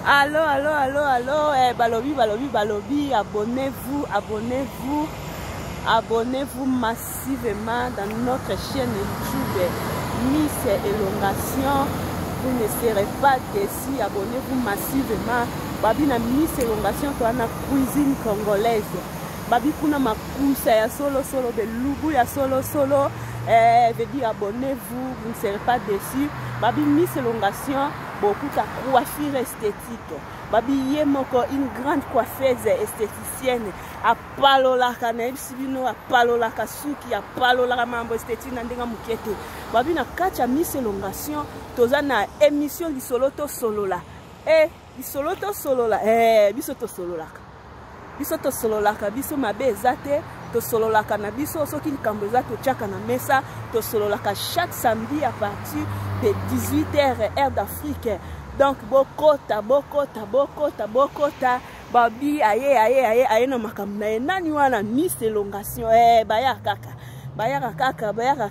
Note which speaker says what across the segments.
Speaker 1: Allô, allô, allô, allô, balobi, abonnez-vous massivement dans notre chaîne YouTube Miss Elongation. Vous ne serez pas déçus, abonnez-vous massivement. Babi na Miss Elongation, toi na cuisine congolaise. Babi kuna makusa ya solo, belugu ya solo. Veut dire abonnez-vous, vous ne serez pas déçus. Babi Miss Elongation, beaucoup de coiffure esthétique. Babi Yemoko, une grande coiffeuse esthéticienne. A palolaka na ebisibino, a palolaka suki, a palolaka mambo esthétique na ndenga mukete. Babi na kacha Miss Elongation, toza na émission lisoloto solola. Lisoloto solola, bisoto sololaka. Bisoto sololaka, biso mabe ezate, to sololaka na biso, soki likambo eza to tchaka na mesa, to sololaka chaque samedi à partir de 18h heure d'Afrique. Donc bokota, babi aye na makambo na ye nani wana Miss Elongation, bayaka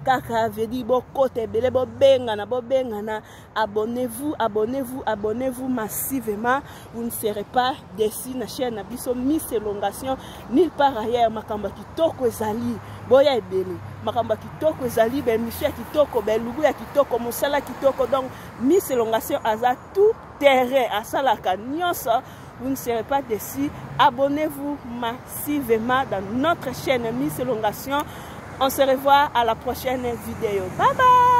Speaker 1: kaka, vedi bokota ebele bobengana, abonnez-vous massivement, vous ne serez pas déçus na chaîne na biso Miss Elongation nulle part ailleurs. Makamba kitoko ezali boya ebele, makamba kitoko ezali be mission kitoko, be lugu ya kitoko, mosala kitoko. Donc Miss Elongation aza tout terrain asalaka nyonso. Vous ne serez pas déçus. Abonnez-vous massivement dans notre chaîne Miss Elongation. On se revoit à la prochaine vidéo. Bye bye.